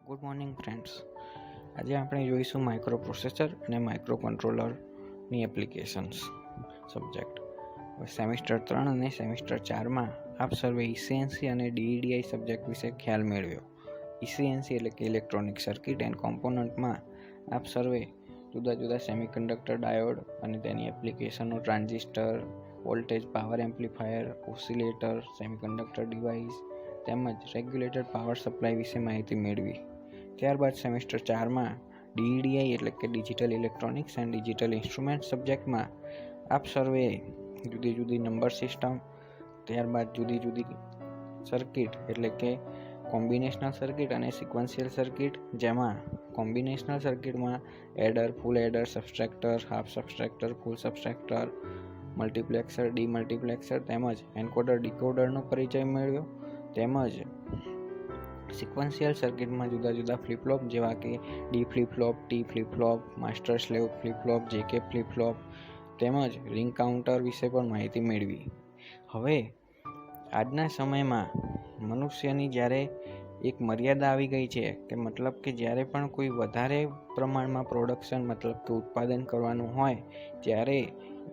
Good morning friends. આજે આપણે જોઈશું માઇક્રો પ્રોસેસર અને માઇક્રો કંટ્રોલરની એપ્લિકેશન્સ સબ્જેક્ટ. સેમિસ્ટર 3 અને સેમિસ્ટર 4માં આપ સર્વે ECNC અને DEDI સબ્જેક્ટ વિશે ખ્યાલ મેળવ્યો. ECNC એટલે કે ઇલેક્ટ્રોનિક સર્કિટ એન્ડ કોમ્પોનન્ટમાં આપ સર્વે જુદા જુદા સેમિકન્ડક્ટર ડાયોડ અને તેની એપ્લિકેશનો, transistor, voltage power amplifier, oscillator, semiconductor device તેમજ રેગ્યુલેટેડ પાવર સપ્લાય વિશે માહિતી મેળવી. ત્યારબાદ સેમિસ્ટર 4માં DEDI એટલે કે digital electronics and digital instrument સબ્જેક્ટમાં આપ સર્વે જુદી જુદી નંબર સિસ્ટમ, ત્યારબાદ જુદી જુદી સર્કિટ એટલે કે કોમ્બિનેશનલ સર્કિટ અને સિક્વન્શિયલ સર્કિટ, જેમાં કોમ્બિનેશનલ સર્કિટમાં એડર, ફૂલ એડર, સબસ્ટ્રેક્ટર, હાફ સબસ્ટ્રેક્ટર, ફૂલ સબસ્ટ્રેક્ટર, મલ્ટીપ્લેક્સર, ડીમલ્ટીપ્લેક્સર તેમજ એન્કોડર ડીકોડરનો પરિચય મેળવ્યો. તેમજ સિક્વન્શિયલ સર્કિટમાં જુદા જુદા ફ્લિપ-ફ્લોપ જેવા કે D flip-flop, T flip-flop, master slave flip-flop, JK flip-flop તેમજ રિંગ કાઉન્ટર વિશે પણ માહિતી મેળવી. હવે આજના સમયમાં મનુષ્યની જ્યારે એક મર્યાદા આવી ગઈ છે કે મતલબ કે જ્યારે પણ કોઈ વધારે પ્રમાણમાં પ્રોડક્શન મતલબ કે ઉત્પાદન કરવાનું હોય ત્યારે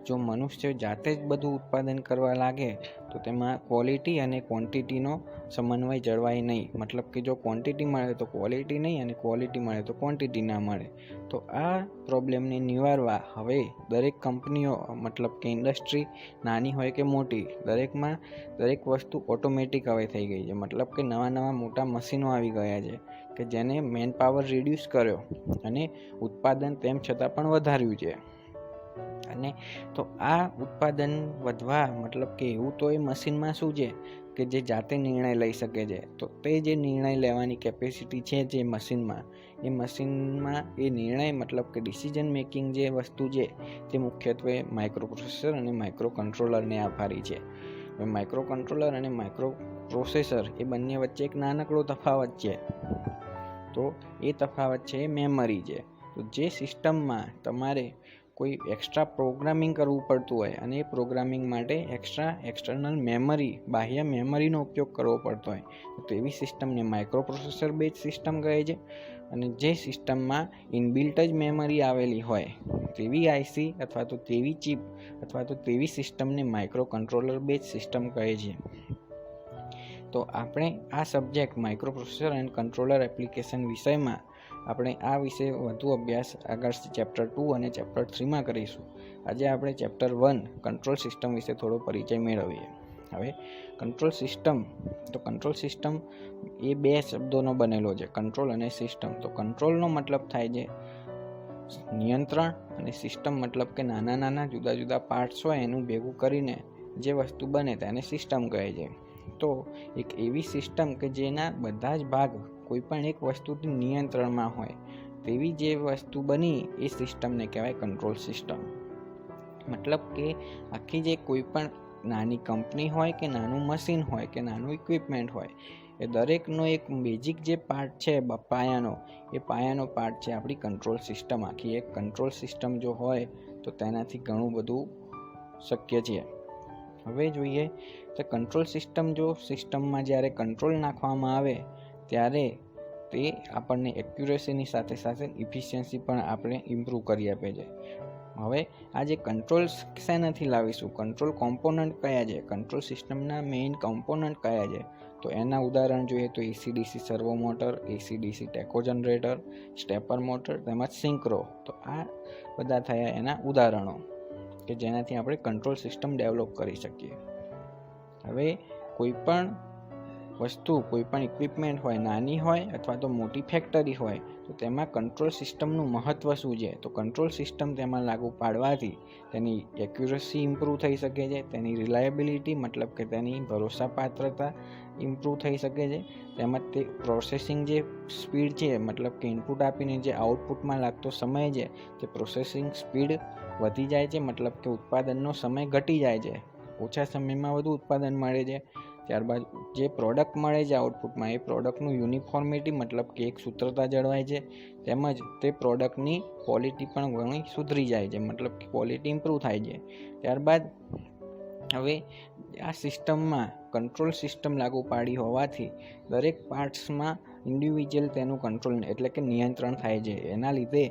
જો મનુષ્ય જાતે જ બધું ઉત્પાદન કરવા લાગે તો તેમાં ક્વોલિટી અને ક્વોન્ટિટીનો સમન્વય જળવાય નહીં. મતલબ કે જો ક્વોન્ટિટી મળે તો ક્વોલિટી નહીં અને ક્વોલિટી મળે તો ક્વોન્ટિટી ના મળે. તો આ પ્રોબ્લેમને નિવારવા હવે દરેક કંપનીઓ મતલબ કે ઇન્ડસ્ટ્રી નાની હોય કે મોટી દરેકમાં દરેક વસ્તુ ઓટોમેટિક હવે થઈ ગઈ છે. મતલબ કે નવા મોટા મશીનો આવી ગયા છે કે જેને મેન પાવર રિડ્યુસ કર્યો અને ઉત્પાદન તેમ છતાં પણ વધાર્યું છે. અને તો આ ઉત્પાદન વધવા મતલબ કે એવું તો એ મશીનમાં શું છે કે જે જાતે નિર્ણય લઈ શકે છે. તો તે જે નિર્ણય લેવાની કેપેસિટી છે જે મશીનમાં એ નિર્ણય મતલબ કે ડિસિઝન મેકિંગ જે વસ્તુ છે તે મુખ્યત્વે માઇક્રો પ્રોસેસર અને માઇક્રો કંટ્રોલરને આભારી છે. માઇક્રો કંટ્રોલર અને માઇક્રો પ્રોસેસર એ બંને વચ્ચે એક નાનકડો તફાવત છે. તો એ તફાવત છે મેમરી છે. તો જે સિસ્ટમમાં તમારે કોઈ એક્સ્ટ્રા પ્રોગ્રામિંગ કરવું પડતું હોય અને એ પ્રોગ્રામિંગ માટે એક્સટર્નલ મેમરી, બાહ્ય મેમરીનો ઉપયોગ કરવો પડતો હોય તો તેવી સિસ્ટમને માઇક્રો પ્રોસેસર બેઝ સિસ્ટમ કહે છે. અને જે સિસ્ટમમાં ઇનબિલ્ટ જ મેમરી આવેલી હોય તેવી IC અથવા તો તેવી ચિપ અથવા તો તેવી સિસ્ટમને માઇક્રો કંટ્રોલર બેઝ સિસ્ટમ કહે છે. તો આપણે આ subject micro processor and controller application વિષયમાં આપણે આ વિશે વધુ અભ્યાસ આગળ ચેપ્ટર 2 અને ચેપ્ટર 3માં કરીશું. આજે આપણે ચેપ્ટર 1 કંટ્રોલ સિસ્ટમ વિશે થોડો પરિચય મેળવીએ. હવે કંટ્રોલ સિસ્ટમ એ બે શબ્દોનો બનેલો છે, કંટ્રોલ અને સિસ્ટમ. તો કંટ્રોલનો મતલબ થાય છે નિયંત્રણ અને સિસ્ટમ મતલબ કે નાના જુદા જુદા પાર્ટ્સ હોય એનું ભેગું કરીને જે વસ્તુ બને તેને સિસ્ટમ કહે છે. તો એક એવી સિસ્ટમ કે જેના બધા જ ભાગ કોઈ પણ એક વસ્તુથી નિયંત્રણમાં હોય તેવી જે વસ્તુ બની એ સિસ્ટમને કહેવાય કંટ્રોલ સિસ્ટમ. મતલબ કે આખી જે કોઈ પણ નાની કંપની હોય કે નાનું મશીન હોય કે નાનું ઇક્વિપમેન્ટ હોય એ દરેકનો એક બેઝિક જે પાર્ટ છે પાયાનો પાર્ટ છે આપણી કંટ્રોલ સિસ્ટમ. આખી એક કંટ્રોલ સિસ્ટમ જો હોય તો તેનાથી ઘણું બધું શક્ય છે. હવે જોઈએ તો કંટ્રોલ સિસ્ટમમાં જ્યારે કંટ્રોલ નાખવામાં આવે ત્યારે તે આપણને એક્યુરેસીની સાથે સાથે ઇફિશિયન્સી પણ આપણે ઇમ્પ્રૂવ કરી આપે છે. હવે આ જે કંટ્રોલ શેનાથી લાવીશું, કંટ્રોલ કોમ્પોનન્ટ કયા છે, કંટ્રોલ સિસ્ટમના મેઇન કોમ્પોનન્ટ કયા છે, તો એના ઉદાહરણ જોઈએ તો AC/DC સર્વો મોટર, AC/DC ટેકો જનરેટર, સ્ટેપર મોટર તેમજ સિંક્રો. તો આ બધા થયા એના ઉદાહરણો કે જેનાથી આપણે કંટ્રોલ સિસ્ટમ ડેવલપ કરી શકીએ. હવે કોઈ પણ વસ્તુ, કોઈ પણ ઇક્વિપમેન્ટ હોય, નાની હોય અથવા તો મોટી ફેક્ટરી હોય તો તેમાં કંટ્રોલ સિસ્ટમનું મહત્ત્વ શું છે, તો કંટ્રોલ સિસ્ટમ તેમાં લાગુ પાડવાથી તેની એક્યુરસી ઇમ્પ્રૂવ થઈ શકે છે, તેની રિલાયબિલિટી મતલબ કે તેની ભરોસાપાત્રતા ઇમ્પ્રૂવ થઈ શકે છે, તેમજ તે પ્રોસેસિંગ જે સ્પીડ છે મતલબ કે ઇનપુટ આપીને જે આઉટપુટમાં લાગતો સમય છે તે પ્રોસેસિંગ સ્પીડ વધી જાય છે. મતલબ કે ઉત્પાદનનો સમય ઘટી જાય છે, ઓછા સમયમાં વધુ ઉત્પાદન મળે છે. ત્યારબાદ જે પ્રોડક્ટ મળે છે આઉટપુટમાં એ પ્રોડક્ટનું યુનિફોર્મિટી મતલબ કે એક સૂત્રતા જળવાય છે. તેમજ તે પ્રોડક્ટની ક્વોલિટી પણ ઘણી સુધરી જાય છે, મતલબ કે ક્વોલિટી ઇમ્પ્રૂવ થાય છે. ત્યારબાદ હવે આ સિસ્ટમમાં કંટ્રોલ સિસ્ટમ લાગુ પાડી હોવાથી દરેક પાર્ટ્સમાં ઇન્ડિવિજ્યુઅલ તેનું કંટ્રોલ એટલે કે નિયંત્રણ થાય છે. એના લીધે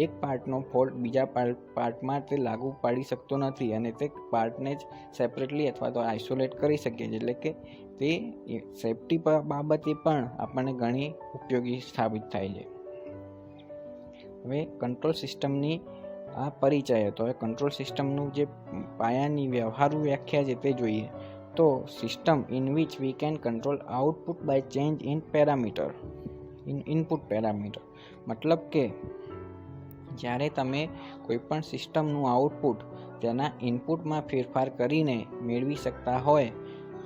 એક પાર્ટનો ફોલ્ટ બીજા પાર્ટમાં તે લાગુ પાડી શકતો નથી અને તે પાર્ટને જ સેપરેટલી અથવા તો આઇસોલેટ કરી શકીએ છીએ. એટલે કે તે સેફટી બાબતે પણ આપણને ઘણી ઉપયોગી સાબિત થાય છે. હવે કંટ્રોલ સિસ્ટમની આ પરિચય હતો. હવે કંટ્રોલ સિસ્ટમનું જે પાયાની વ્યવહારુ વ્યાખ્યા છે તે જોઈએ તો system in which we can control output by change in parameter input parameter. મતલબ કે જ્યારે તમે કોઈપણ સિસ્ટમનું આઉટપુટ તેના ઇનપુટમાં ફેરફાર કરીને મેળવી શકતા હોય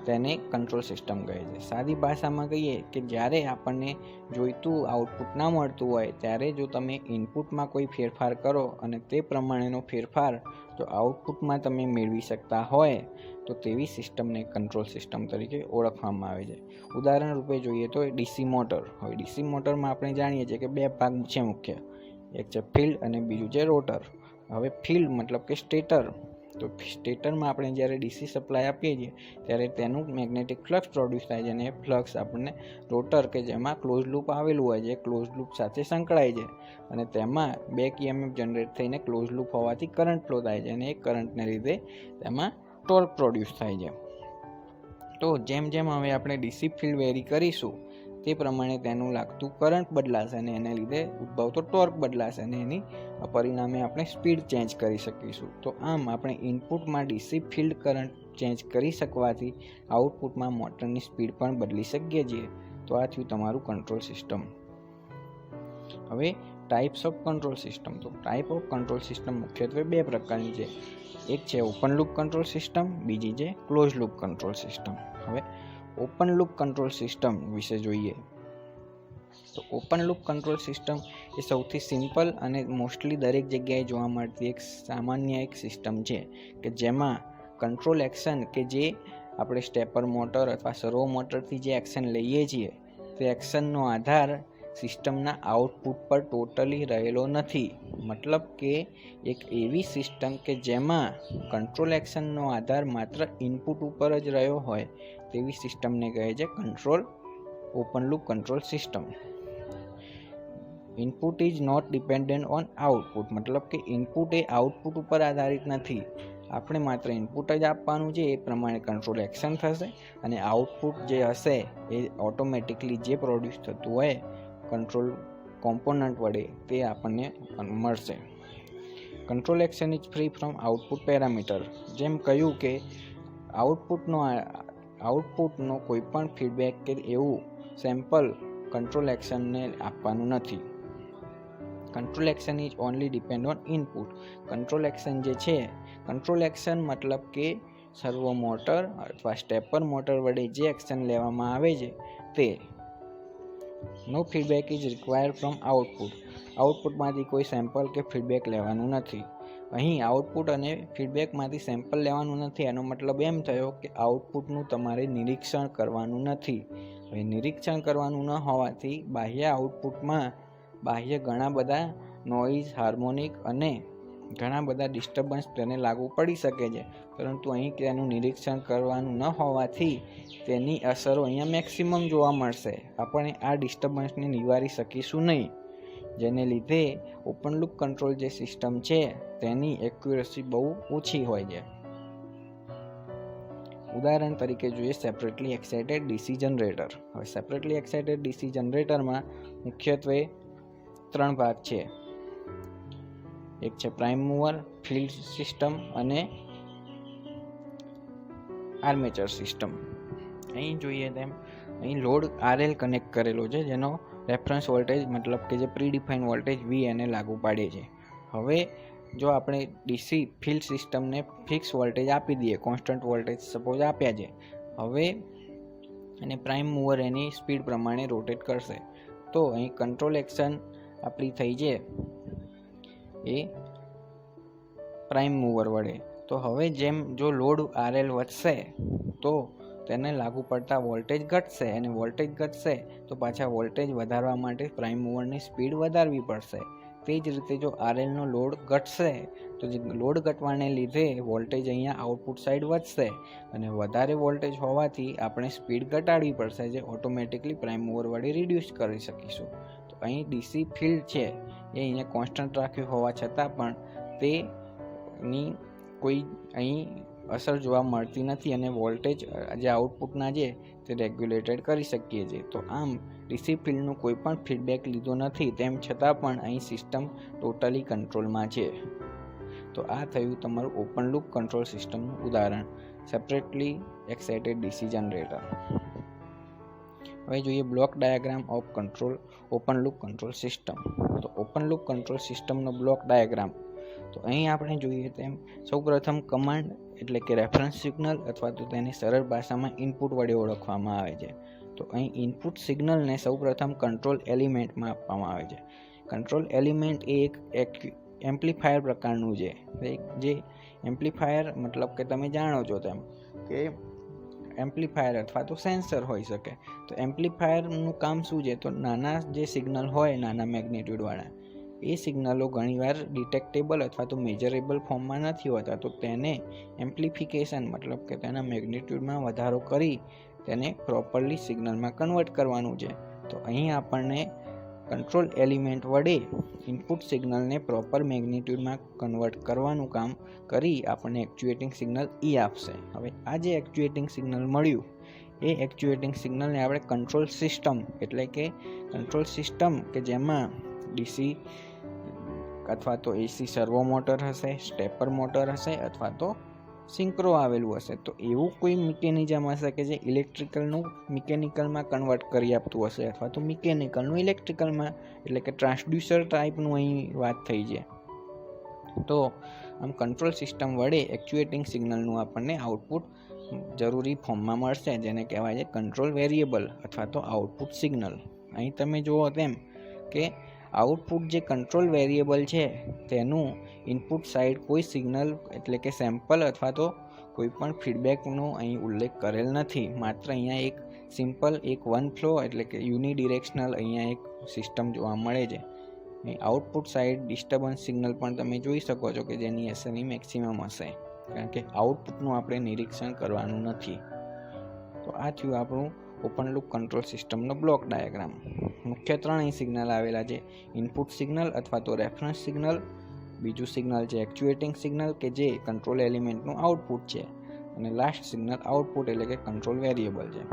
તેને કંટ્રોલ સિસ્ટમ કહે છે. સાદી ભાષામાં કહીએ કે જ્યારે આપણને જોઈતું આઉટપુટ ના મળતું હોય ત્યારે જો તમે ઇનપુટમાં કોઈ ફેરફાર કરો અને તે પ્રમાણેનો ફેરફાર જો આઉટપુટમાં તમે મેળવી શકતા હોય તો તેવી સિસ્ટમને કંટ્રોલ સિસ્ટમ તરીકે ઓળખવામાં આવે છે. ઉદાહરણ રૂપે જોઈએ તો ડીસી મોટર. હવે ડીસી મોટરમાં આપણે જાણીએ છીએ કે બે ભાગ છે મુખ્ય, એક છે ફિલ્ડ અને બીજું છે રોટર. હવે ફિલ્ડ મતલબ કે સ્ટેટર. તો સ્ટેટરમાં આપણે જ્યારે ડીસી સપ્લાય આપીએ છીએ ત્યારે તેનું મેગ્નેટિક ફ્લક્સ પ્રોડ્યુસ થાય છે અને એ ફ્લક્સ આપણને રોટર કે જેમાં ક્લોઝ લૂપ આવેલું હોય છે ક્લોઝ લૂપ સાથે સંકળાય છે અને તેમાં બેક EMF જનરેટ થઈને ક્લોઝ લૂપ હોવાથી કરંટ ફ્લો થાય છે અને એ કરંટને લીધે તેમાં ટોર્ક પ્રોડ્યુસ થાય છે. તો જેમ જેમ હવે આપણે ડીસી ફિલ્ડ વેરી કરીશું તે પ્રમાણે તેનું લાગતું કરંટ બદલાશે અને એને લીધે ઉદ્ભવતો ટોર્ક બદલાશે અને એની પરિણામે આપણે સ્પીડ ચેન્જ કરી શકીશું. તો આમ આપણે ઇનપુટમાં ડીસી ફિલ્ડ કરંટ ચેન્જ કરી શકવાથી આઉટપુટમાં મોટરની સ્પીડ પણ બદલી શકીએ છીએ. તો આ થયું તમારું કંટ્રોલ સિસ્ટમ. હવે ટાઈપ્સ ઓફ કંટ્રોલ સિસ્ટમ. તો ટાઈપ ઓફ કંટ્રોલ સિસ્ટમ મુખ્યત્વે બે પ્રકારની છે. એક છે ઓપન લૂપ કંટ્રોલ સિસ્ટમ, બીજી છે ક્લોઝ લૂપ કંટ્રોલ સિસ્ટમ. હવે ઓપન લૂપ કંટ્રોલ સિસ્ટમ વિશે જોઈએ તો ઓપન લૂપ કંટ્રોલ સિસ્ટમ એ સૌથી સિમ્પલ અને મોસ્ટલી દરેક જગ્યાએ જોવા મળતી એક સામાન્ય એક સિસ્ટમ છે કે જેમાં કંટ્રોલ એક્શન કે જે આપણે સ્ટેપર મોટર અથવા સર્વો મોટરથી જે એક્શન લઈએ છીએ તે એક્શનનો આધાર સિસ્ટમના આઉટપુટ પર ટોટલી રહેલો નથી. મતલબ કે એક એવી સિસ્ટમ કે જેમાં કંટ્રોલ એક્શનનો આધાર માત્ર ઇનપુટ ઉપર જ રહ્યો હોય તેવી સિસ્ટમને કહે છે control open loop control system. Input is not dependent on output. મતલબ કે ઇનપુટ એ આઉટપુટ ઉપર આધારિત નથી. આપણે માત્ર ઇનપુટ જ આપવાનું છે, એ પ્રમાણે કંટ્રોલ એક્શન થશે અને આઉટપુટ જે હશે એ ઓટોમેટિકલી જે પ્રોડ્યુસ થતું હોય કંટ્રોલ કોમ્પોનન્ટ વડે તે આપણને મળશે. Control action is free from output parameter. જેમ કહ્યું કે આઉટપુટનો કોઈ પણ ફીડબેક કે એવું સેમ્પલ કંટ્રોલ એક્શનને આપવાનું નથી. Control action is only depend on input. Control action જે છે, કંટ્રોલ એક્શન મતલબ કે સર્વો મોટર અથવા સ્ટેપર મોટર વડે જે એક્શન લેવામાં આવે છે તે નો feedback is required from output. આઉટપુટમાંથી કોઈ સેમ્પલ કે ફીડબેક લેવાનું નથી. અહીં આઉટપુટ અને ફીડબેકમાંથી સેમ્પલ લેવાનું નથી એનો મતલબ એમ થયો કે આઉટપુટનું તમારે નિરીક્ષણ કરવાનું નથી. હવે નિરીક્ષણ કરવાનું ન હોવાથી બાહ્ય આઉટપુટમાં ઘણા બધા નોઇઝ, હાર્મોનિક અને ઘણા બધા ડિસ્ટર્બન્સ તેને લાગુ પડી શકે છે, પરંતુ અહીં તેનું નિરીક્ષણ કરવાનું ન હોવાથી તેની અસરો અહીંયા મેક્સિમમ જોવા મળશે. આપણે આ ડિસ્ટર્બન્સને નિવારી શકીશું નહીં, જેને લીધે ઓપન લૂપ કંટ્રોલ જે સિસ્ટમ છે તેની એક્યુરસી બહુ ઓછી હોય છે. ઉદાહરણ તરીકે જોઈએ સેપરેટલી એક્સાઇટેડ ડીસી જનરેટર. હવે સેપરેટલી એક્સાઇટેડ ડીસી જનરેટરમાં મુખ્યત્વે 3 ભાગ છે. એક છે પ્રાઇમ મૂવર, ફિલ્ડ સિસ્ટમ અને આર્મેચર સિસ્ટમ. અહીં જોઈએ તેમ અહીં લોડ RL કનેક્ટ કરેલો છે જેનો રેફરન્સ વોલ્ટેજ મતલબ કે જે પ્રીડિફાઇન વોલ્ટેજ V એને લાગુ પાડે છે. હવે જો આપણે ડીસી ફિલ્ડ સિસ્ટમને ફિક્સ વોલ્ટેજ આપી દઈએ, કોન્સ્ટન્ટ વોલ્ટેજ સપોઝ આપ્યા છે, હવે અને પ્રાઇમ મૂવર એની સ્પીડ પ્રમાણે રોટેટ કરશે, તો અહીં કંટ્રોલ એક્શન આપણી થઈ છે એ પ્રાઇમ મૂવર વડે. તો હવે જેમ જો લોડ RL વધશે તો તેને લાગુ પડતા વોલ્ટેજ ઘટશે અને વોલ્ટેજ ઘટશે તો પાછા વોલ્ટેજ વધારવા માટે પ્રાઇમ મૂવરની સ્પીડ વધારવી પડશે. તે જ રીતે જો RLનો લોડ ઘટશે તો જે લોડ ઘટવાને લીધે વોલ્ટેજ અહીંયા આઉટપુટ સાઈડ વધશે અને વધારે વોલ્ટેજ હોવાથી આપણે સ્પીડ ઘટાડવી પડશે, જે ઓટોમેટિકલી પ્રાઇમ મૂવર વડે રિડ્યુસ કરી શકીશું. તો અહીં ડીસી ફિલ્ડ છે એ અહીંયા કોન્સ્ટન્ટ રાખ્યું હોવા છતાં પણ તેની કોઈ અહીં અસર જોવા મળતી નથી અને વોલ્ટેજ જે આઉટપુટના છે તે રેગ્યુલેટેડ કરી શકીએ છીએ. તો આમ ડીસી ફિલ્ડનું કોઈ પણ ફીડબેક લીધો નથી, તેમ છતાં પણ અહીં સિસ્ટમ ટોટલી કંટ્રોલમાં છે. તો આ થયું તમારું ઓપન લૂપ કંટ્રોલ સિસ્ટમનું ઉદાહરણ, સેપરેટલી એક્સાઇટેડ ડીસી જનરેટર. હવે જોઈએ block diagram of control open loop control system. તો ઓપન લૂપ કંટ્રોલ સિસ્ટમનો બ્લોક ડાયાગ્રામ. તો અહીં આપણે જોઈએ તેમ સૌપ્રથમ કમાન્ડ એટલે કે રેફરન્સ સિગ્નલ અથવા તો તેને સરળ ભાષામાં ઇનપુટ વડે ઓળખવામાં આવે છે. તો અહીં ઇનપુટ સિગ્નલને સૌપ્રથમ કંટ્રોલ એલિમેન્ટમાં આપવામાં આવે છે. કંટ્રોલ એલિમેન્ટ એ એક એમ્પ્લીફાયર પ્રકારનું છે. જે એમ્પ્લીફાયર મતલબ કે તમે જાણો છો તેમ કે એમ્પ્લીફાયર અથવા તો સેન્સર હોઈ શકે. તો એમ્પ્લીફાયરનું કામ શું છે? તો નાના જે સિગ્નલ હોય નાના મેગ્નિટ્યુડવાળા, એ સિગ્નલો ઘણીવાર ડિટેક્ટેબલ અથવા તો મેજરેબલ ફોર્મમાં નથી હોતા. તો તેને એમ્પ્લિફિકેશન મતલબ કે તેના મેગ્નિટ્યુડમાં વધારો કરી તેને પ્રોપરલી સિગ્નલમાં કન્વર્ટ કરવાનું છે. તો અહીં આપણને કંટ્રોલ એલિમેન્ટ વડે ઇનપુટ સિગ્નલને પ્રોપર મેગ્નિટ્યુડમાં કન્વર્ટ કરવાનું કામ કરી આપણને એક્ચ્યુએટિંગ સિગ્નલ આપશે. હવે આ જે એક્ચ્યુએટિંગ સિગ્નલ મળ્યું એ એક્ચ્યુએટિંગ સિગ્નલને આપણે કંટ્રોલ સિસ્ટમ એટલે કે કંટ્રોલ સિસ્ટમ કે જેમાં ડીસી અથવા તો એસી સર્વો મોટર હશે, સ્ટેપર મોટર હશે અથવા તો સિંક્રો આવેલું હશે. તો એવું કોઈ મિકેનિઝમ હશે કે જે ઇલેક્ટ્રિકલનું મિકેનિકલમાં કન્વર્ટ કરી આપતું હશે અથવા તો મિકેનિકલનું ઇલેક્ટ્રિકલમાં, એટલે કે ટ્રાન્સડ્યુસર ટાઈપનું અહીં વાત થઈ છે. તો આમ કંટ્રોલ સિસ્ટમ વડે એક્ચ્યુએટિંગ સિગ્નલનું આપણને આઉટપુટ જરૂરી ફોર્મમાં મળશે, જેને કહેવાય છે કંટ્રોલ વેરિયેબલ અથવા તો આઉટપુટ સિગ્નલ. અહીં તમે જુઓ તેમ કે આઉટપુટ જે કંટ્રોલ વેરિયેબલ છે તેનું ઇનપુટ સાઈડ કોઈ સિગ્નલ એટલે કે સેમ્પલ અથવા તો કોઈ પણ ફીડબેકનો અહીં ઉલ્લેખ કરેલ નથી. માત્ર અહીંયા એક સિમ્પલ એક વન ફ્લો એટલે કે યુનિડિરેક્શનલ અહીંયા એક સિસ્ટમ જોવા મળે છે. આઉટપુટ સાઈડ ડિસ્ટર્બન્સ સિગ્નલ પણ તમે જોઈ શકો છો કે જેની એસએનઈ મેક્સિમમ હશે, કારણ કે આઉટપુટનું આપણે નિરીક્ષણ કરવાનું નથી. તો આ થયું આપણું ઓપન લૂપ કંટ્રોલ સિસ્ટમનો બ્લોક ડાયાગ્રામ. મુખ્ય 3 સિગ્નલ આવેલા છે: ઇનપુટ સિગ્નલ અથવા તો રેફરન્સ સિગ્નલ, બીજું સિગ્નલ છે એક્ચ્યુએટિંગ સિગ્નલ કે જે કંટ્રોલ એલિમેન્ટનું આઉટપુટ છે, અને લાસ્ટ સિગ્નલ આઉટપુટ એટલે કે કંટ્રોલ વેરિયેબલ છે.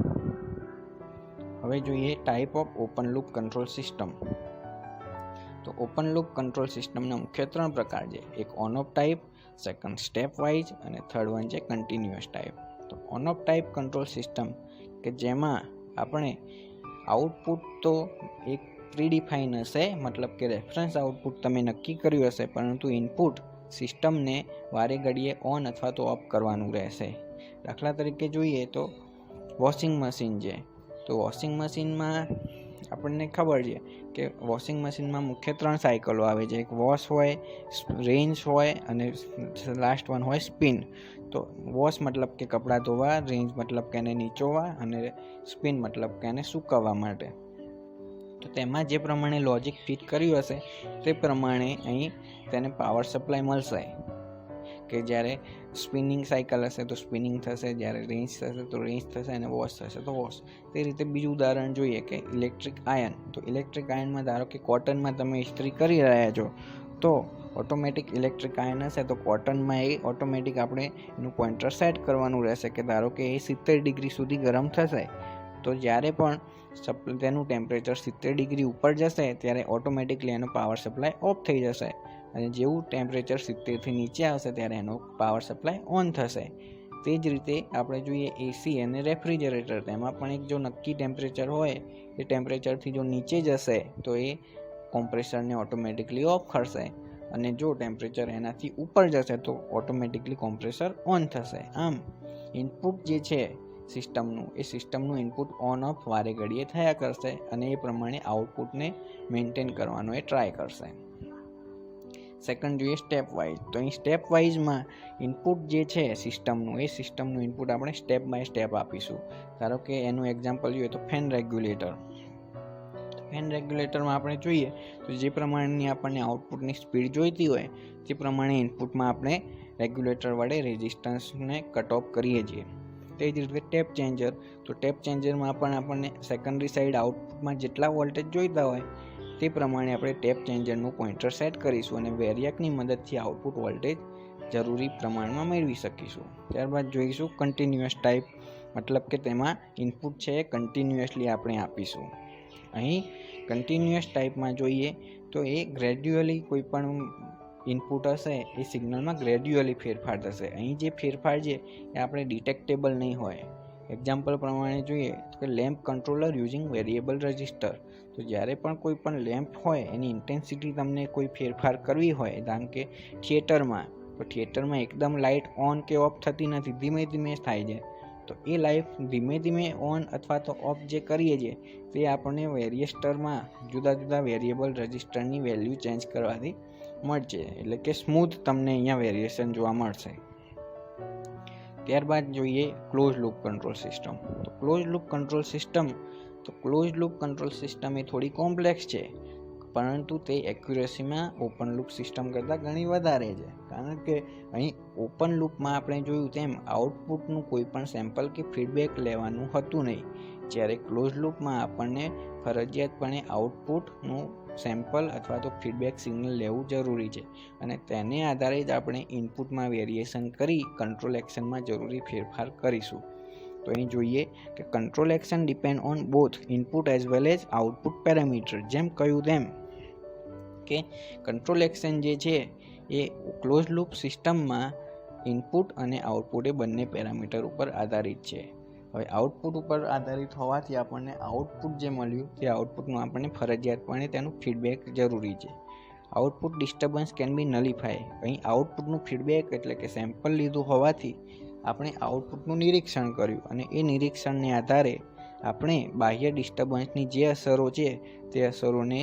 હવે જોઈએ type of open loop control system. તો ઓપન લૂપ કંટ્રોલ સિસ્ટમના મુખ્ય 3 પ્રકાર છે: એક on of type, second step wise અને થર્ડ વન છે કન્ટિન્યુઅસ ટાઈપ. તો on of type control system કે જેમાં આપણે આઉટપુટ તો એક પ્રીડિફાઈન હશે, મતલબ કે રેફરન્સ આઉટપુટ તમે નક્કી કર્યું હશે, પરંતુ ઇનપુટ સિસ્ટમને વારે ઘડીએ ઓન અથવા તો ઓફ કરવાનું રહેશે. દાખલા તરીકે જોઈએ તો વોશિંગ મશીન છે. તો વોશિંગ મશીનમાં આપણને ખબર છે કે વોશિંગ મશીનમાં મુખ્ય 3 સાયકલો આવે છે: એક વોશ હોય, રેન્જ હોય અને લાસ્ટ વન હોય સ્પિન. તો વોશ મતલબ કે કપડાં ધોવા, રેન્જ મતલબ કે એને નીચોવા અને સ્પિન મતલબ કે એને સૂકવવા માટે. તો તેમાં જે પ્રમાણે લોજિક ફિટ કર્યું હશે તે પ્રમાણે અહીં તેને પાવર સપ્લાય મળશે કે જ્યારે સ્પિનિંગ સાયકલ હશે તો સ્પિનિંગ થશે, જ્યારે રેન્જ થશે તો રેન્જ થશે અને વોશ થશે તો વોશ. તે રીતે બીજું ઉદાહરણ જોઈએ કે ઇલેક્ટ્રિક આયન. તો ઇલેક્ટ્રિક આયનમાં ધારો કે કોટનમાં તમે ઇસ્ત્રી કરી રહ્યા છો, તો ઓટોમેટિક ઇલેક્ટ્રિક આયન હશે તો કોટનમાં એ ઓટોમેટિક આપણે એનું પોઇન્ટર સેટ કરવાનું રહેશે કે ધારો કે એ 70 ડિગ્રી સુધી ગરમ થશે. તો જ્યારે પણ તેનું ટેમ્પરેચર 70 ડિગ્રી ઉપર જશે ત્યારે ઓટોમેટિકલી એનો પાવર સપ્લાય ઓફ થઈ જશે, અને જેવું ટેમ્પરેચર 70થી નીચે આવશે ત્યારે એનો પાવર સપ્લાય ઓન થશે. તે જ રીતે આપણે જોઈએ એસી અને રેફ્રિજરેટર. તેમાં પણ એક જો નક્કી ટેમ્પરેચર હોય, એ ટેમ્પરેચરથી જો નીચે જશે તો એ કોમ્પ્રેસરને ઓટોમેટિકલી ઓફ કરશે, અને જો ટેમ્પરેચર એનાથી ઉપર જશે તો ઓટોમેટિકલી કોમ્પ્રેસર ઓન થશે. આમ ઇનપુટ જે છે સિસ્ટમનું, એ સિસ્ટમનું ઇનપુટ ઓન ઓફ વારે ઘડીએ થયા કરશે અને એ પ્રમાણે આઉટપુટને મેન્ટેન કરવાનો એ ટ્રાય કરશે. સેકન્ડ જોઈએ સ્ટેપ વાઇઝ. તો અહીં સ્ટેપ વાઇઝમાં ઇનપુટ જે છે સિસ્ટમનું, એ સિસ્ટમનું ઇનપુટ આપણે સ્ટેપ બાય સ્ટેપ આપીશું. ધારો કે એનું એક્ઝામ્પલ જોઈએ તો ફેન રેગ્યુલેટર. ફેન રેગ્યુલેટરમાં આપણે જોઈએ તો જે પ્રમાણેની આપણને આઉટપુટની સ્પીડ જોઈતી હોય તે પ્રમાણે ઇનપુટમાં આપણે રેગ્યુલેટર વડે રેઝિસ્ટન્સને કટ ઓફ કરીએ છીએ. તે જ રીતે ટેપ ચેન્જર, તો ટેપ ચેન્જરમાં પણ આપણને સેકન્ડરી સાઈડ આઉટપુટમાં જેટલા વોલ્ટેજ જોઈતા હોય તે પ્રમાણે આપણે ટેપ ચેન્જરનું પોઇન્ટર સેટ કરીશું અને વેરિયાકની મદદથી આઉટપુટ વોલ્ટેજ જરૂરી પ્રમાણમાં મેળવી શકીશું. ત્યારબાદ જોઈશું કન્ટિન્યુઅસ ટાઈપ, મતલબ કે તેમાં ઇનપુટ છે એ કન્ટિન્યુઅસલી આપણે આપીશું. અહીં કન્ટિન્યુઅસ ટાઈપમાં જોઈએ તો એ ગ્રેડ્યુઅલી કોઈ પણ ઇનપુટ હશે એ સિગ્નલમાં ગ્રેડ્યુઅલી ફેરફાર થશે. અહીં જે ફેરફાર છે એ આપણે ડિટેક્ટેબલ નહીં હોય. એક્ઝામ્પલ પ્રમાણે જોઈએ તો lamp controller using variable register, તો જ્યારે પણ કોઈ પણ લેમ્પ હોય એની ઇન્ટેન્સિટી તમને કોઈ ફેરફાર કરવી હોય, કારણ કે થિયેટરમાં, તો થિયેટરમાં એકદમ લાઇટ ઓન કે ઓફ થતી નથી, ધીમે ધીમે થાય છે. તો એ લાઇટ ધીમે ધીમે ઓન અથવા તો ઓફ જે કરીએ છીએ તે આપણને વેરિએસ્ટરમાં જુદા જુદા વેરિયેબલ રજિસ્ટરની વેલ્યુ ચેન્જ કરવાથી મળશે, એટલે કે સ્મૂથ તમને અહીંયા વેરિએશન જોવા મળશે. ત્યારબાદ જોઈએ ક્લોઝ લૂપ કંટ્રોલ સિસ્ટમ. તો ક્લોઝ લૂપ કંટ્રોલ સિસ્ટમ એ થોડી કોમ્પ્લેક્સ છે, પરંતુ તે એક્યુરેસીમાં ઓપન લૂપ સિસ્ટમ કરતાં ઘણી વધારે છે. કારણ કે અહીં ઓપન લૂપમાં આપણે જોયું તેમ આઉટપુટનું કોઈ પણ સેમ્પલ કે ફીડબેક લેવાનું હતું નહીં, જ્યારે ક્લોઝ લૂપમાં આપણને ફરજિયાતપણે આઉટપુટનું સેમ્પલ અથવા તો ફીડબેક સિગ્નલ લેવું જરૂરી છે અને તેને આધારે જ આપણે ઇનપુટમાં વેરિએશન કરી કંટ્રોલ એક્શનમાં જરૂરી ફેરફાર કરીશું. તો અહીં જોઈએ કે control action depend on both input as well as output parameter. જેમ કહ્યું તેમ કે કંટ્રોલ એક્શન જે છે એ ક્લોઝ લૂપ સિસ્ટમમાં ઇનપુટ અને આઉટપુટ એ બંને પેરામીટર ઉપર આધારિત છે. હવે આઉટપુટ ઉપર આધારિત હોવાથી આપણને આઉટપુટ જે મળ્યું તે આઉટપુટનું આપણને ફરજિયાતપણે તેનું ફીડબેક જરૂરી છે. Output disturbance can be nullify. અહીં આઉટપુટનું ફીડબેક એટલે કે સેમ્પલ લીધું હોવાથી આપણે આઉટપુટનું નિરીક્ષણ કર્યું અને એ નિરીક્ષણને આધારે આપણે બાહ્ય ડિસ્ટર્બન્સની જે અસરો છે તે અસરોને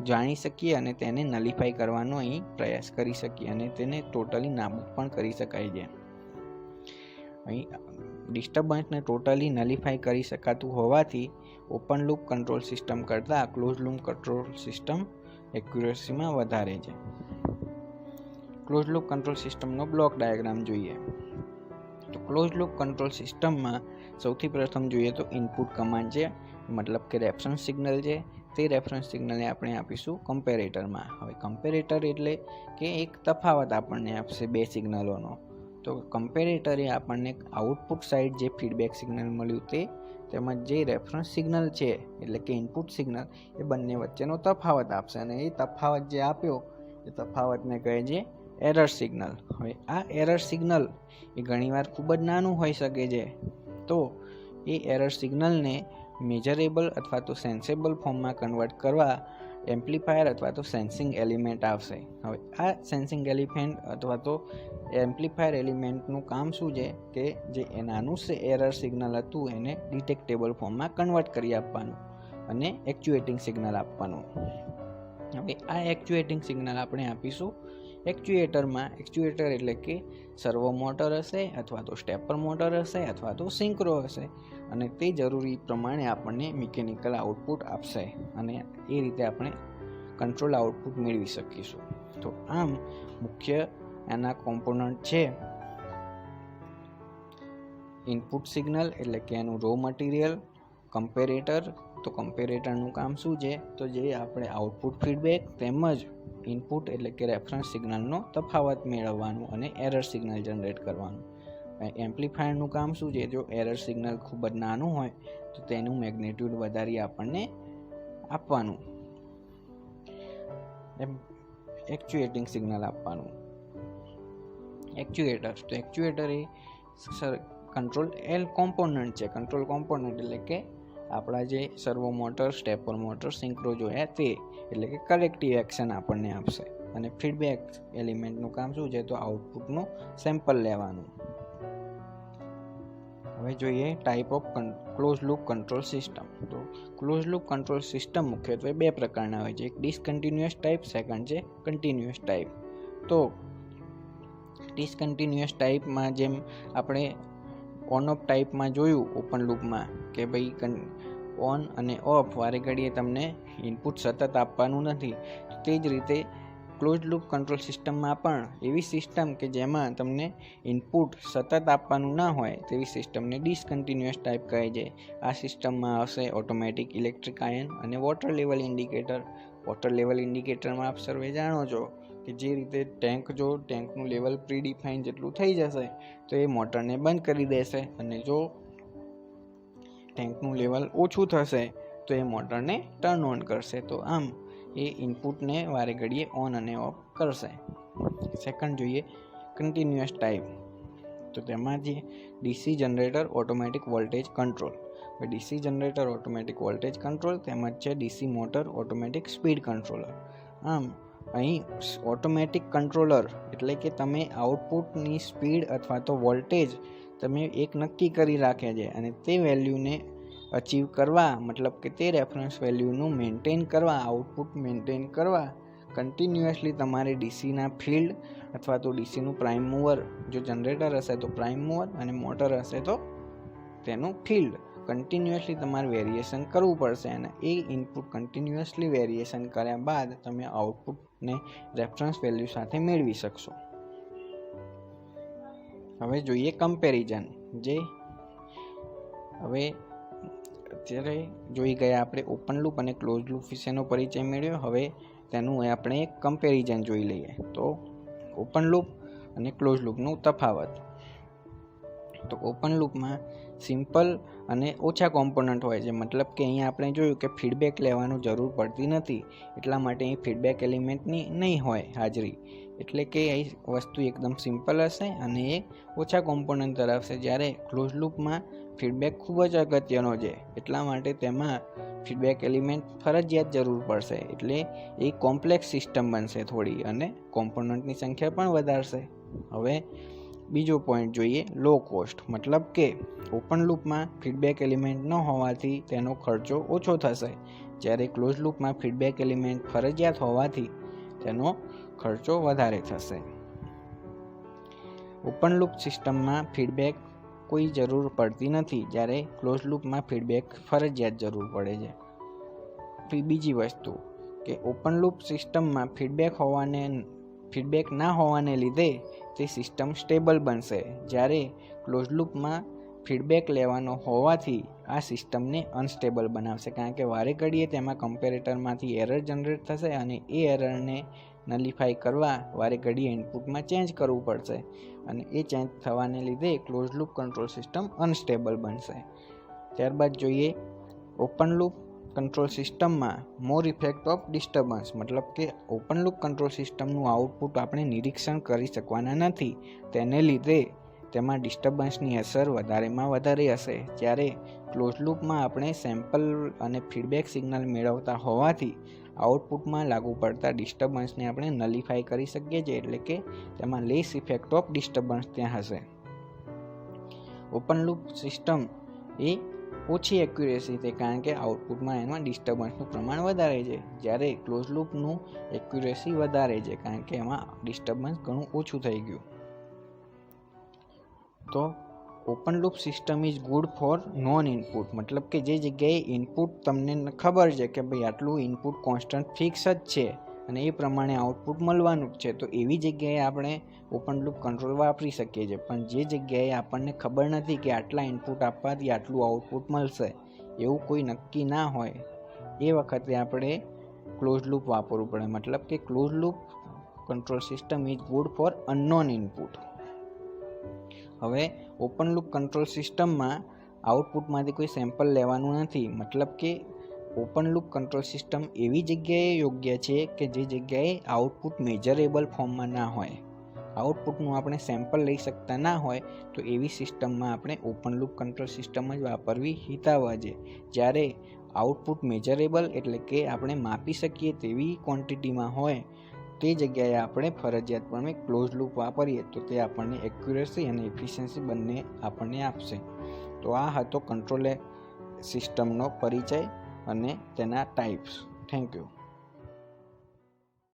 જાણી શકીએ અને તેને નલિફાઈ કરવાનો અહીં પ્રયાસ કરી શકીએ અને તેને ટોટલી નાબૂદ પણ કરી શકાય છે. અહીં ડિસ્ટર્બન્સને ટોટલી નલિફાઈ કરી શકાતું હોવાથી ઓપન લૂપ કંટ્રોલ સિસ્ટમ કરતાં ક્લોઝ લૂપ કંટ્રોલ સિસ્ટમ એક્યુરેસીમાં વધારે છે. ક્લોઝ લૂપ કંટ્રોલ સિસ્ટમનો બ્લોક ડાયાગ્રામ જોઈએ તો ક્લોઝ લૂપ કંટ્રોલ સિસ્ટમમાં સૌથી પ્રથમ જોઈએ તો ઇનપુટ કમાન્ડ છે, મતલબ કે રેફરન્સ સિગ્નલ છે. તે રેફરન્સ સિગ્નલને આપણે આપીશું કમ્પેરેટરમાં. હવે કમ્પેરેટર એટલે કે એક તફાવત આપણને આપશે બે સિગ્નલોનો. તો કમ્પેરેટરે આપણને આઉટપુટ સાઈડ જે ફીડબેક સિગ્નલ મળ્યું તે તેમજ જે રેફરન્સ સિગ્નલ છે એટલે કે ઇનપુટ સિગ્નલ એ બંને વચ્ચેનો તફાવત આપશે અને એ તફાવત જે આપ્યો એ તફાવતને કહે છે એરર સિગ્નલ. હવે આ એરર સિગ્નલ એ ઘણીવાર ખૂબ જ નાનું હોઈ શકે છે, તો એ એરર સિગ્નલને મેજરેબલ અથવા તો સેન્સેબલ ફોર્મમાં કન્વર્ટ કરવા એમ્પ્લીફાયર અથવા તો સેન્સિંગ એલિમેન્ટ આવશે. હવે આ સેન્સિંગ એલિમેન્ટ અથવા તો એમ્પ્લીફાયર એલિમેન્ટનું કામ શું છે કે જે નાનું એરર સિગ્નલ હતું એને ડિટેક્ટેબલ ફોર્મમાં કન્વર્ટ કરી આપવાનું અને એક્ચ્યુએટિંગ સિગ્નલ આપવાનું. હવે આ એક્ચ્યુએટિંગ સિગ્નલ આપણે આપીશું એક્ચ્યુએટરમાં. એક્ચ્યુએટર એટલે કે સર્વો મોટર હશે અથવા તો સ્ટેપર મોટર હશે અથવા તો સિંક્રો હશે અને તે જરૂરી પ્રમાણે આપણને મિકેનિકલ આઉટપુટ આપશે અને એ રીતે આપણે કંટ્રોલ આઉટપુટ મેળવી શકીશું. તો આમ મુખ્ય એના કોમ્પોનન્ટ છે ઇનપુટ સિગ્નલ એટલે કે એનું રો મટીરિયલ, કમ્પેરેટર. તો કમ્પેરેટરનું કામ શું છે તો જે આપણે આઉટપુટ ફીડબેક તેમજ ઇનપુટ એટલે કે રેફરન્સ સિગ્નલનો તફાવત મેળવવાનું અને એરર સિગ્નલ જનરેટ કરવાનું. એમ્પ્લીફાયરનું કામ શું છે, જો એરર સિગ્નલ ખૂબ જ નાનું હોય તો તેનું મેગ્નિટ્યુડ વધારી આપણને આપવાનું, એક્ચ્યુએટિંગ સિગ્નલ આપવાનું. એક્ચ્યુએટર, તો એક્ચ્યુએટર એ કંટ્રોલ કોમ્પોનન્ટ છે. કંટ્રોલ કોમ્પોનન્ટ એટલે કે આપણા જે સર્વો મોટર, સ્ટેપર મોટર, સિંક્રો જોયા તે, એટલે કે કલેક્ટિવ એક્શન આપણને આપશે. અને ફીડબેક એલિમેન્ટનું કામ શું છે તો આઉટપુટનું સેમ્પલ લેવાનું. હવે જોઈએ type of close loop control system. તો ક્લોઝ લૂપ કંટ્રોલ સિસ્ટમ મુખ્યત્વે બે પ્રકારના હોય છે. એક ડિસકન્ટિન્યુઅસ ટાઈપ, સેકન્ડ છે કન્ટિન્યુઅસ ટાઈપ. તો ડિસકન્ટિન્યુઅસ ટાઈપમાં જેમ આપણે ઓન ઓફ ટાઈપમાં જોયું ઓપન લૂપમાં કે ભાઈ ઓન અને ઓફ વારે ઘડીએ તમને ઇનપુટ સતત આપવાનું નથી. તે જ રીતે ક્લોઝ લૂપ કંટ્રોલ સિસ્ટમમાં પણ એવી સિસ્ટમ કે જેમાં તમને ઇનપુટ સતત આપવાનું ના હોય તેવી સિસ્ટમને ડિસકન્ટિન્યુઅસ ટાઈપ કહે છે. આ સિસ્ટમમાં આવશે ઓટોમેટિક ઇલેક્ટ્રિક આયન અને water level indicator. Water level ઇન્ડિકેટરમાં આપ સર્વે જાણો છો કે જે રીતે ટેન્કનું લેવલ પ્રીડિફાઇન જેટલું થઈ જશે તો એ મોટરને બંધ કરી દેશે, અને જો ટેન્કનું લેવલ ઓછું થશે તો એ મોટરને ટર્ન ઓન કરશે. તો આમ એ ઇનપુટને વારે ઘડીએ ઓન અને ઓફ કરશે. સેકન્ડ જોઈએ કન્ટિન્યુઅસ ટાઈપ. તો તેમાં જે DC generator automatic voltage control. DC generator automatic voltage control તેમજ છે DC motor automatic speed controller. આમ અહીં ઓટોમેટિક કંટ્રોલર એટલે કે તમે આઉટપુટની સ્પીડ અથવા તો વોલ્ટેજ તમે એક નક્કી કરી રાખ્યા છે અને તે વેલ્યુને અચીવ કરવા, મતલબ કે તે રેફરન્સ વેલ્યુનું મેન્ટેન કરવા, આઉટપુટ મેન્ટેન કરવા કન્ટિન્યુઅસલી તમારે ડીસીના ફિલ્ડ અથવા તો ડીસીનું પ્રાઇમ મૂવર, જો જનરેટર હશે તો પ્રાઇમ મૂવર અને મોટર હશે તો તેનું ફિલ્ડ કન્ટિન્યુઅસલી તમારે વેરિએશન કરવું પડશે. અને એ ઇનપુટ કન્ટિન્યુઅસલી વેરિએશન કર્યા બાદ તમે આઉટપુટને રેફરન્સ વેલ્યુ સાથે મેળવી શકશો. હવે જોઈએ કમ્પેરિઝન. હવે અત્યારે જોઈ ગયા આપણે ઓપન લૂપ અને ક્લોઝ લૂપ વિશેનો પરિચય મેળવ્યો. હવે તેનું આપણે એક કમ્પેરિઝન જોઈ લઈએ. તો ઓપન લૂપ અને ક્લોઝ લૂપનું તફાવત. તો ઓપન લૂપમાં સિમ્પલ અને ઓછા કોમ્પોનન્ટ હોય છે, મતલબ કે અહીંયા આપણે જોયું કે ફીડબેક લેવાનું જરૂર પડતી નથી, એટલા માટે અહીં ફીડબેક એલિમેન્ટની નહીં હોય હાજરી, એટલે કે એ વસ્તુ એકદમ સિમ્પલ હશે અને એ ઓછા કોમ્પોનન્ટ ધરાવશે. જ્યારે ક્લોઝ લૂપમાં ફીડબેક ખૂબ જ અગત્યનો છે, એટલા માટે તેમાં ફીડબેક એલિમેન્ટ ફરજિયાત જરૂર પડશે, એટલે એ કોમ્પ્લેક્સ સિસ્ટમ બનશે થોડી અને કોમ્પોનન્ટની સંખ્યા પણ વધારશે. હવે બીજો પોઈન્ટ જોઈએ લો કોસ્ટ, મતલબ કે ઓપન લૂપમાં ફીડબેક એલિમેન્ટ ન હોવાથી તેનો ખર્ચો ઓછો થશે, જ્યારે ક્લોઝ લૂપમાં ફીડબેક એલિમેન્ટ ફરજિયાત હોવાથી તેનો ખર્ચો વધારે થશે. ઓપન લૂપ સિસ્ટમમાં ફીડબેક કોઈ જરૂર પડતી નથી, જ્યારે ક્લોઝ લૂપમાં ફીડબેક ફરજિયાત જરૂર પડે છે. બીજી વસ્તુ કે ઓપન લૂપ સિસ્ટમમાં ફીડબેક ના હોવાને લીધે તે સિસ્ટમ સ્ટેબલ બનશે, જ્યારે ક્લોઝ લૂપમાં ફીડબેક લેવાનો હોવાથી આ સિસ્ટમને અનસ્ટેબલ બનાવશે, કારણ કે વારે ઘડીએ તેમાં કમ્પેરેટરમાંથી એરર જનરેટ થશે અને એ એરરને નલિફાઈ કરવા વારે ઘડીએ ઇનપુટમાં ચેન્જ કરવું પડશે, અને એ ચેન્જ થવાને લીધે close loop control system unstable બનશે. ત્યારબાદ જોઈએ ઓપન લૂપ કંટ્રોલ સિસ્ટમમાં મોર ઇફેક્ટ ઓફ ડિસ્ટર્બન્સ, મતલબ કે ઓપન લૂપ કંટ્રોલ સિસ્ટમનું આઉટપુટ આપણે નિરીક્ષણ કરી શકવાના નથી, તેને લીધે તેમાં ડિસ્ટર્બન્સની અસર વધારેમાં વધારે હશે. જ્યારે ક્લોઝ લૂપમાં આપણે સેમ્પલ અને ફીડબેક સિગ્નલ મેળવતા હોવાથી આઉટપુટમાં લાગુ પડતા ડિસ્ટર્બન્સને આપણે નલિફાઈ કરી શકીએ છીએ, એટલે કે તેમાં લેસ ઇફેક્ટ ઓફ ડિસ્ટર્બન્સ ત્યાં હશે. ઓપન લૂપ સિસ્ટમ એ ઓછી એક્યુરેસી છે, કારણ કે આઉટપુટમાં એમાં ડિસ્ટર્બન્સનું પ્રમાણ વધારે છે, જ્યારે ક્લોઝ લૂપનું એક્યુરેસી વધારે છે, કારણ કે એમાં ડિસ્ટર્બન્સ ઘણું ઓછું થઈ ગયું. તો open loop system is good four non input, મતલબ કે જે જગ્યાએ ઇનપુટ તમને ખબર છે કે ભાઈ આટલું ઇનપુટ કોન્સ્ટન્ટ ફિક્સ જ છે અને એ પ્રમાણે આઉટપુટ મળવાનું જ છે, તો એવી જગ્યાએ આપણે ઓપન લૂપ કંટ્રોલ વાપરી શકીએ છીએ. પણ જે જગ્યાએ આપણને ખબર નથી કે આટલા ઇનપુટ આપવાથી આટલું આઉટપુટ મળશે, એવું કોઈ નક્કી ના હોય, એ વખતે આપણે ક્લોઝ લૂપ વાપરવું પડે, મતલબ કે close loop control system is good for unknown input. હવે ઓપન લૂપ કંટ્રોલ સિસ્ટમમાં આઉટપુટમાંથી કોઈ સેમ્પલ લેવાનું નથી, મતલબ કે ઓપન લૂપ કંટ્રોલ સિસ્ટમ એવી જગ્યાએ યોગ્ય છે કે જે જગ્યાએ આઉટપુટ મેજરેબલ ફોર્મમાં ના હોય, આઉટપુટનું આપણે સેમ્પલ લઈ શકતા ના હોય, તો એવી સિસ્ટમમાં આપણે ઓપન લૂપ કંટ્રોલ સિસ્ટમ જ વાપરવી હિતાવહ છે. જ્યારે આઉટપુટ મેજરેબલ એટલે કે આપણે માપી શકીએ તેવી ક્વોન્ટિટીમાં હોય, તે જગ્યાએ આપણે ફરજિયાતપણે ક્લોઝ લૂપ વાપરીએ તો તે આપણને એક્યુરેસી અને એફિશિયન્સી બંને આપણને આપશે. તો આ હતો કંટ્રોલ સિસ્ટમનો પરિચય અને તેના ટાઈપ્સ. Thank you.